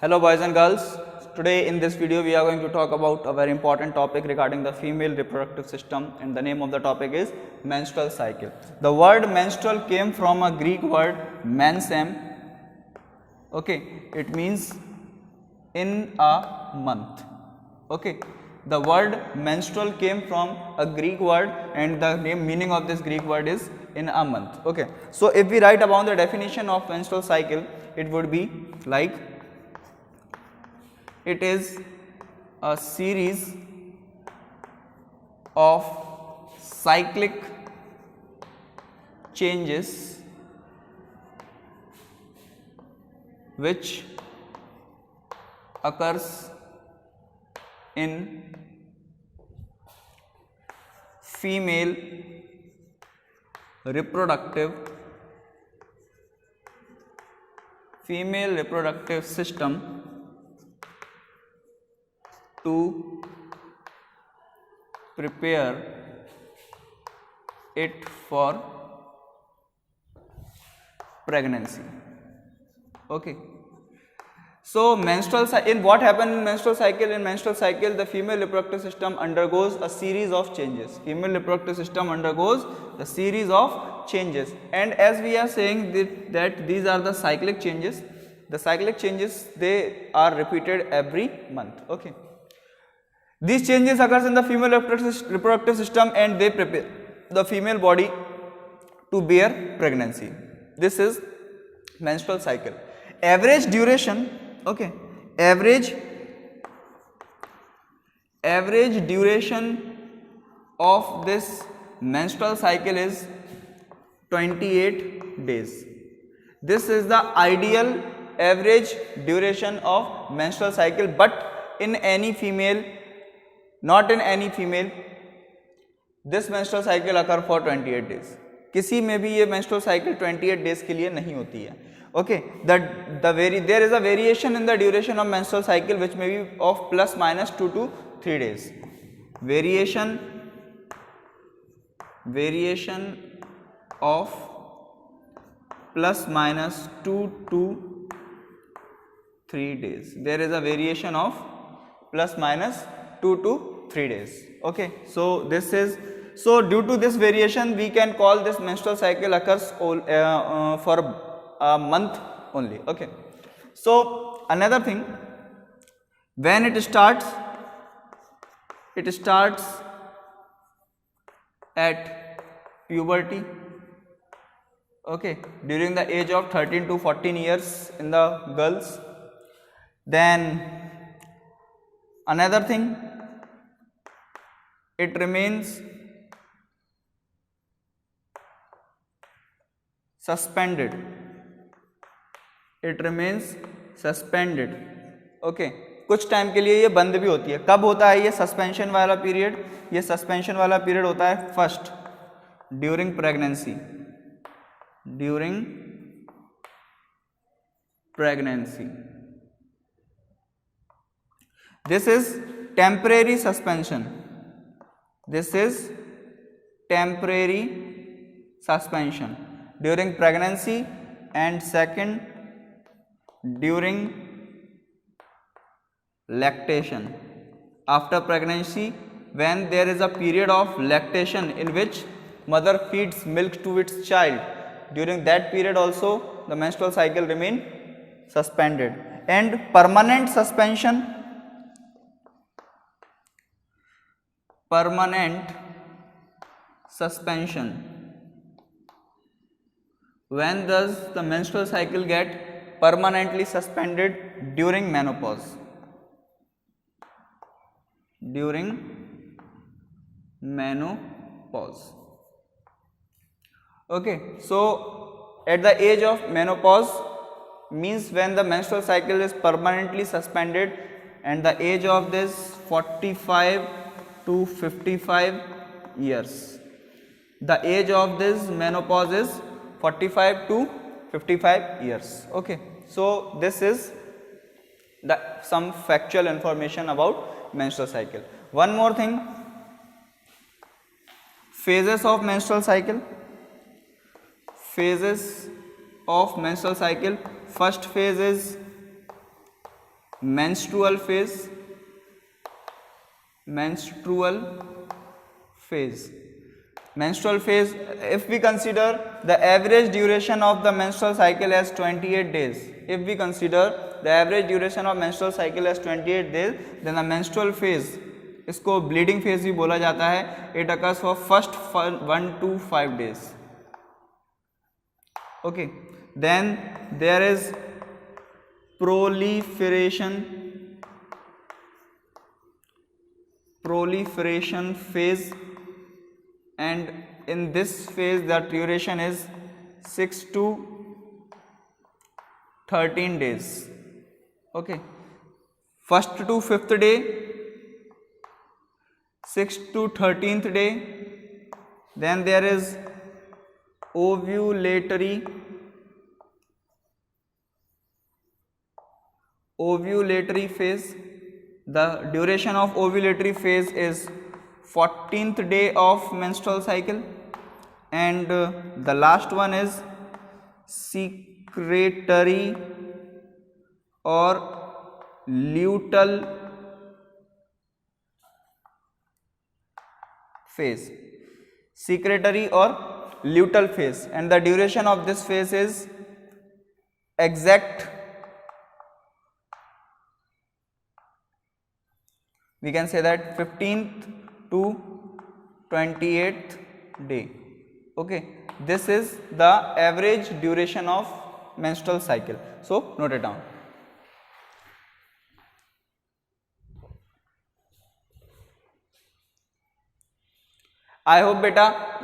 Hello boys and girls, today in this video we are going to talk about a very important topic regarding the female reproductive system, and the name of the topic is menstrual cycle. The word menstrual came from a Greek word mensem. Okay, it means in a month. Okay, the word menstrual came from a Greek word and the meaning of this Greek word is in a month. Okay, so if we write about the definition of menstrual cycle, it would be like it is a series of cyclic changes which occurs in female reproductive system to prepare it for pregnancy. Okay, so menstrual in what happens in menstrual cycle? In menstrual cycle, the female reproductive system undergoes a series of changes. Female reproductive system undergoes a series of changes, and as we are saying that these are the cyclic changes. The cyclic changes, they are repeated every month. Okay, these changes occurs in the female reproductive system and they prepare the female body to bear pregnancy. This is menstrual cycle. Average duration, okay, average duration of this menstrual cycle is 28 days. This is the ideal average duration of menstrual cycle, but in any female, not in any female, this menstrual cycle occur for 28 days. किसी में भी ये menstrual cycle 28 days के लिए नहीं होती है. Okay, there is a variation in the duration of menstrual cycle which may be of plus minus 2 to 3 days. Variation of plus minus 2 to 3 days. There is a variation of plus minus 2 to 3 days. Okay, so this is, so due to this variation we can call this menstrual cycle occurs for a month only. Okay, so another thing, when it starts at puberty. Okay, during the age of 13 to 14 years in the girls. Then another thing, it remains suspended. Okay, कुछ time के लिए ये बंद भी होती है. कब होता है ये सस्पेंशन वाला पीरियड? ये सस्पेंशन वाला पीरियड होता है first during pregnancy. This is temporary suspension. During pregnancy, and second during lactation. After pregnancy, when there is a period of lactation in which mother feeds milk to its child, during that period also the menstrual cycle remain suspended. And permanent suspension, when does the menstrual cycle get permanently suspended? During menopause. Okay, so at the age of menopause means when the menstrual cycle is permanently suspended, and the age of this 45 to 55 years. The age of this menopause is 45 to 55 years. Okay, so this is some factual information about menstrual cycle. One more thing, phases of menstrual cycle. Phases of menstrual cycle. First phase is menstrual phase, menstrual phase. Menstrual phase, if we consider the average duration of the menstrual cycle as 28 days, if we consider the average duration of menstrual cycle as 28 days, then the menstrual phase, इसको bleeding phase भी बोला जाता है, it occurs for first 1 to 5 days. Okay, then there is proliferation phase, and in this phase the duration is 6 to 13 days. Okay, first to 5th day, 6th to 13th day. Then there is ovulatory phase. The duration of ovulatory phase is 14th day of menstrual cycle, and the last one is secretory or luteal phase, secretory or luteal phase, and the duration of this phase is exact, we can say that 15th to 28th day. Okay, this is the average duration of menstrual cycle, so note it down. I hope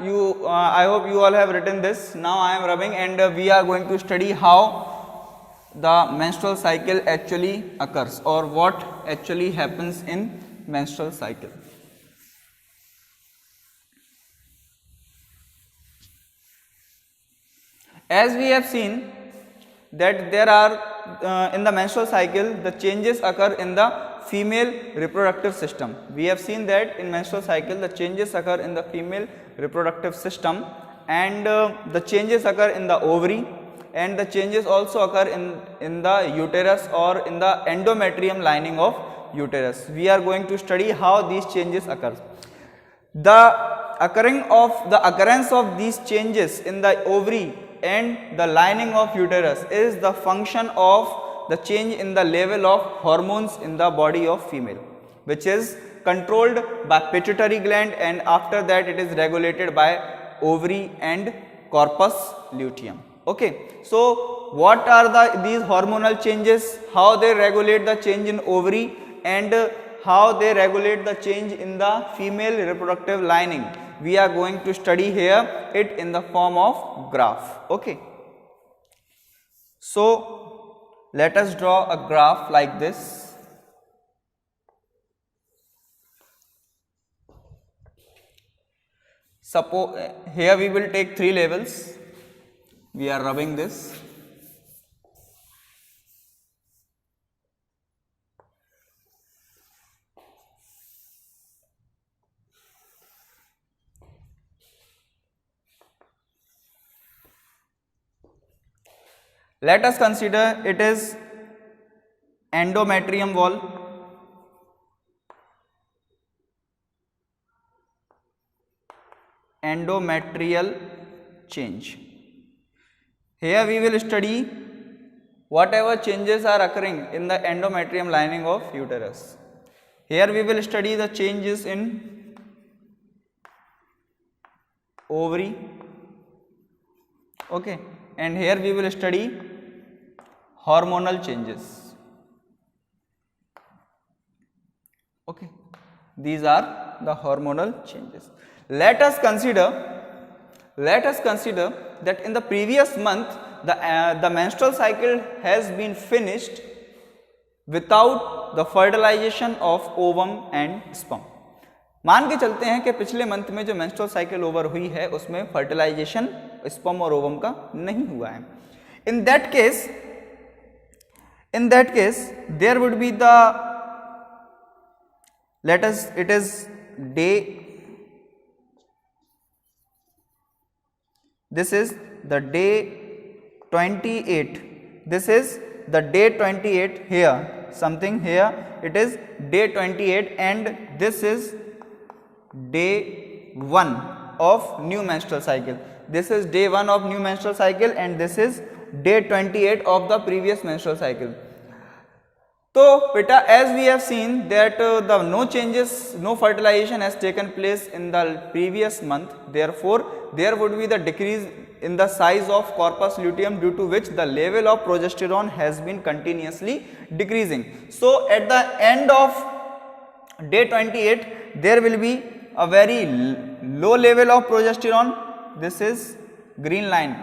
you all have written this. Now I am rubbing, and we are going to study how the menstrual cycle actually occurs, or what actually happens in menstrual cycle. As we have seen that there are in the menstrual cycle the changes occur in the female reproductive system. We have seen that in menstrual cycle the changes occur in the female reproductive system, and the changes occur in the ovary, and the changes also occur in the uterus or in the endometrium lining of uterus. We are going to study how these changes occur. The occurrence of these changes in the ovary and the lining of uterus is the function of the change in the level of hormones in the body of female, which is controlled by pituitary gland, and after that it is regulated by ovary and corpus luteum. Okay, so what are these hormonal changes, how they regulate the change in ovary, and how they regulate the change in the female reproductive lining? We are going to study here it in the form of graph. Okay, so let us draw a graph like this. Suppose here we will take 3 levels. We are rubbing this. Let us consider it is endometrium wall, endometrial change. Here we will study whatever changes are occurring in the endometrium lining of uterus. Here we will study the changes in ovary. Okay, and here we will study hormonal changes. Okay, these are the hormonal changes. Let us consider that in the previous month the menstrual cycle has been finished without the fertilization of ovum and sperm. मान के चलते हैं कि पिछले month में जो menstrual cycle over हुई है उसमें फर्टिलाइजेशन स्पर्म और ओवम का नहीं हुआ है. In that case there would be the it is day, this is the day 28, this is the day 28 here, something here, it is day 28 and this is day 1 of new menstrual cycle. This is day 1 of new menstrual cycle and this is day 28 of the previous menstrual cycle. So beta, as we have seen that the no changes, no fertilization has taken place in the previous month, therefore there would be the decrease in the size of corpus luteum, due to which the level of progesterone has been continuously decreasing. So at the end of day 28 there will be a very low level of progesterone. This is green line,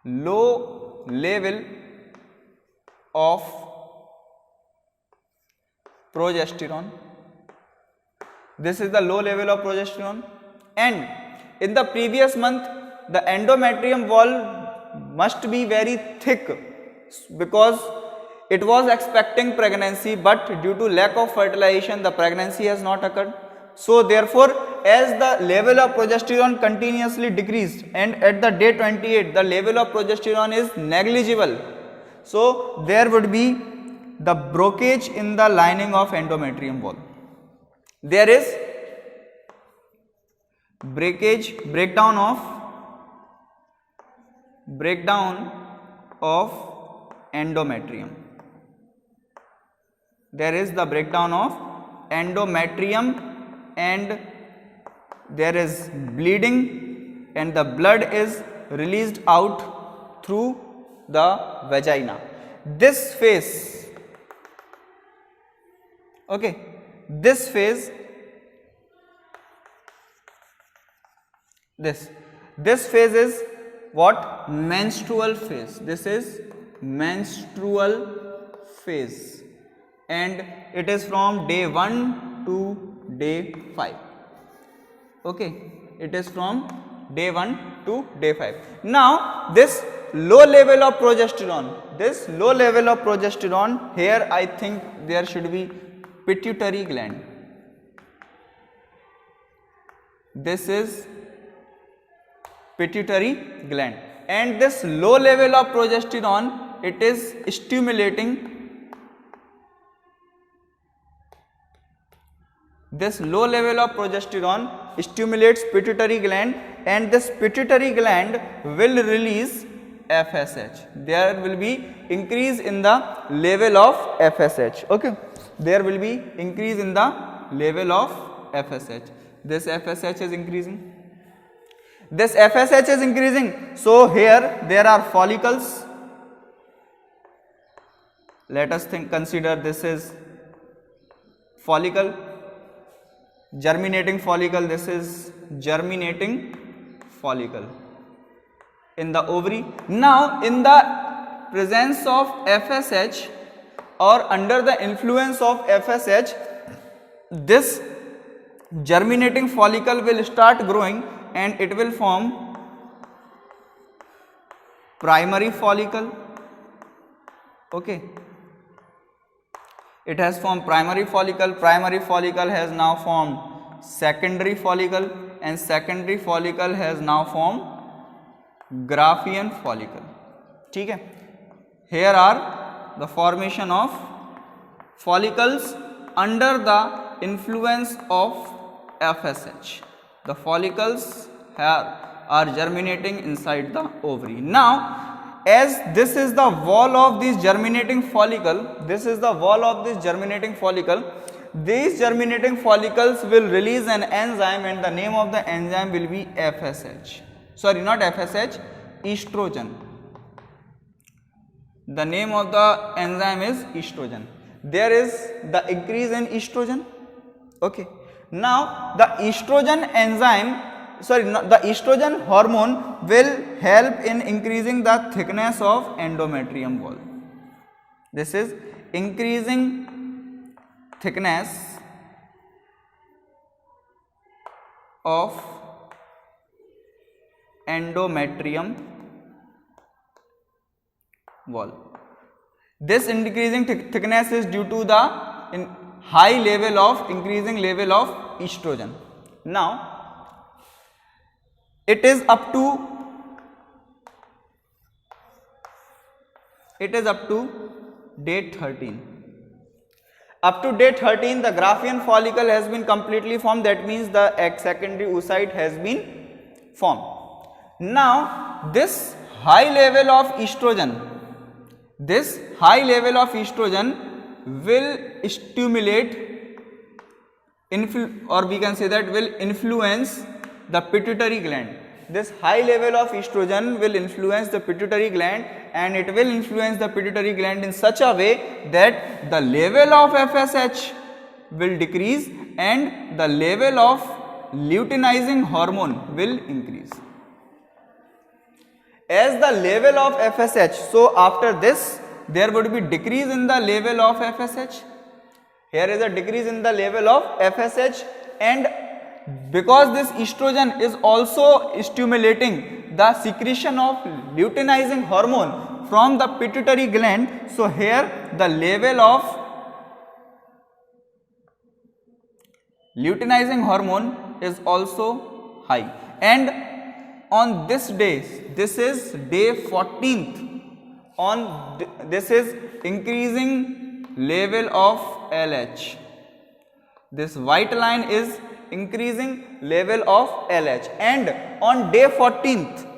low level of progesterone. This is the low level of progesterone, and in the previous month the endometrium wall must be very thick because it was expecting pregnancy, but due to lack of fertilization the pregnancy has not occurred. So therefore, as the level of progesterone continuously decreased and at the day 28 the level of progesterone is negligible, so there would be the breakage in the lining of endometrium wall. There is breakdown of endometrium. There is the breakdown of endometrium and there is bleeding and the blood is released out through the vagina. This phase, okay, this phase, this phase is what? Menstrual phase. This is menstrual phase and it is from day 1 to day 5. Okay, it is from day 1 to day 5. Now this low level of progesterone, here I think there should be pituitary gland. This is pituitary gland, and this low level of progesterone, it is stimulating, this low level of progesterone stimulates pituitary gland and this pituitary gland will release FSH. There will be increase in the level of FSH. Okay, there will be increase in the level of FSH. This FSH is increasing. This FSH is increasing. So here there are follicles. Let us consider this is follicle, germinating follicle. This is germinating follicle in the ovary. Now in the presence of FSH or under the influence of FSH, this germinating follicle will start growing and it will form primary follicle. Okay, it has formed primary follicle has now formed secondary follicle and secondary follicle has now formed Graafian follicle. ठीक है, here are the formation of follicles under the influence of FSH. The follicles here are germinating inside the ovary. Now as this is the wall of this germinating follicle, these germinating follicles will release an enzyme and the name of the enzyme will be FSH. Sorry, not FSH, estrogen. The name of the enzyme is estrogen. There is the increase in estrogen. Okay, now the estrogen the estrogen hormone will help in increasing the thickness of endometrium wall. This is increasing thickness of endometrium wall. This increasing thickness is due to the high level of increasing level of estrogen. Now it is up to It is up to day 13. Up to day 13, the Graafian follicle has been completely formed. That means the secondary oocyte has been formed. Now, this high level of estrogen will stimulate, or we can say that will influence the pituitary gland. This high level of estrogen will influence the pituitary gland, and it will influence the pituitary gland in such a way that the level of FSH will decrease and the level of luteinizing hormone will increase. As the level of FSH, so after this there would be decrease in the level of FSH. Here is a decrease in the level of FSH, and because this estrogen is also stimulating the secretion of luteinizing hormone from the pituitary gland, so here the level of luteinizing hormone is also high. And on this day, this is day 14th, this is increasing level of LH. This white line is increasing level of LH, and on day 14th,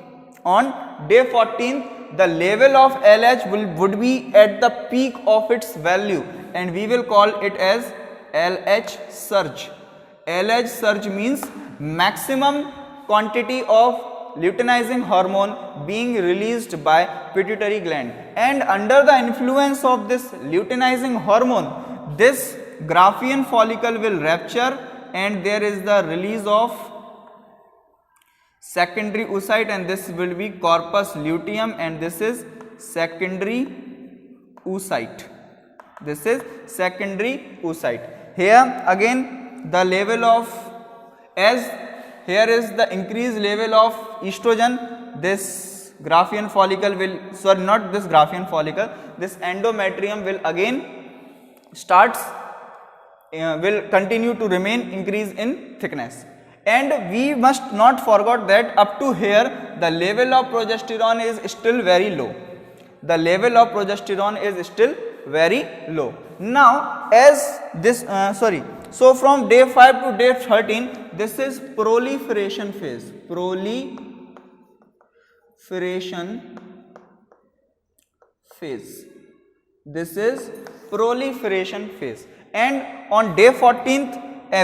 the level of LH would be at the peak of its value, and we will call it as LH surge. LH surge means maximum quantity of luteinizing hormone being released by pituitary gland, and under the influence of this luteinizing hormone, this Graafian follicle will rupture, and there is the release of secondary oocyte, and this will be corpus luteum, and this is secondary oocyte. This is secondary oocyte. Here again the level of, as here is the increased level of estrogen, this Graafian follicle will, sorry, not this Graafian follicle, this endometrium will again will continue to remain increase in thickness. And we must not forget that up to here the level of progesterone is still very low. The level of progesterone is still very low. Now, as this so from day 5 to day 13, this is proliferation phase. This is proliferation phase. And on day 14th,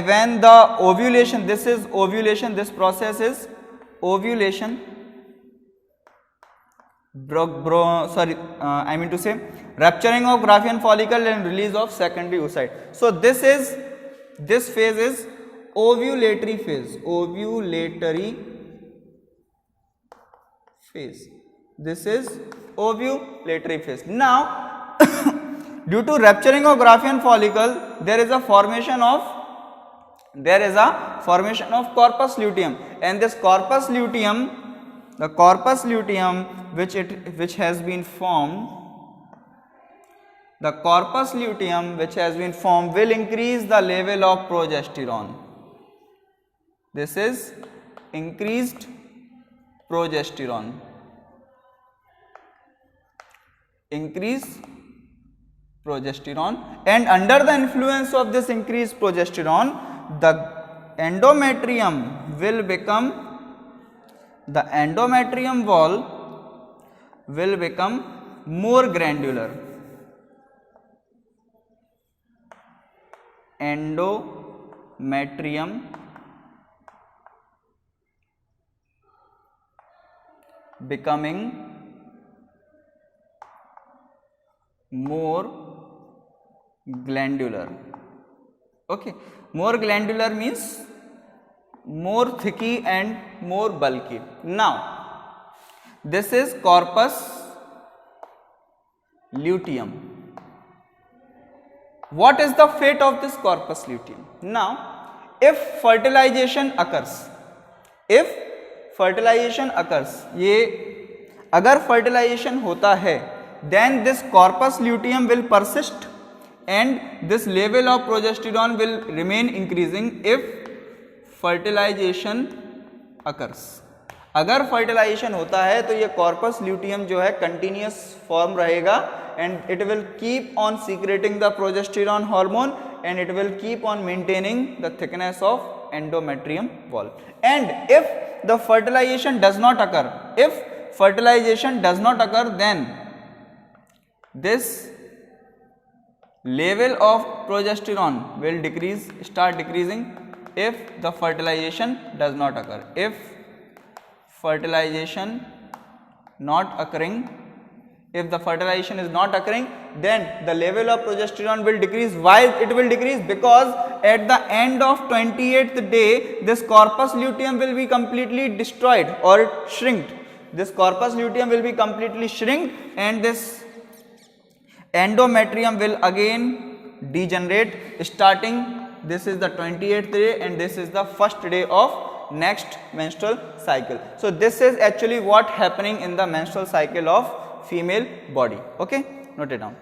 when the ovulation, this is ovulation, this process is ovulation, I mean to say rupturing of Graafian follicle and release of secondary oocyte. So this phase is ovulatory phase. This is ovulatory phase. Now due to rupturing of Graafian follicle, there is a formation of corpus luteum, and this corpus luteum, the corpus luteum which has been formed, will increase the level of progesterone. This is increased progesterone. And under the influence of this increased progesterone, the endometrium wall will become more granular. Endometrium becoming more glandular. Okay, more glandular means more thicky and more bulky. Now this is corpus luteum. What is the fate of this corpus luteum? Now, if fertilization occurs, ये अगर fertilization होता है, then this corpus luteum will persist and this level of progesterone will remain increasing if fertilization occurs. अगर fertilization होता है तो ये corpus luteum जो है कंटिन्यूस फॉर्म रहेगा and it will keep on secreting the progesterone hormone and it will keep on maintaining the thickness of endometrium wall. And if the fertilization does not occur, if fertilization does not occur, then this level of progesterone will start decreasing. If the fertilization does not occur, if fertilization not occurring, if the fertilization is not occurring, then the level of progesterone will decrease. Why it will decrease? Because at the end of 28th day this corpus luteum will be completely destroyed or shrinked. This corpus luteum will be completely shrinked and this endometrium will again degenerate starting, this is the 28th day and this is the first day of next menstrual cycle. So this is actually what happening in the menstrual cycle of female body. Okay, note it down.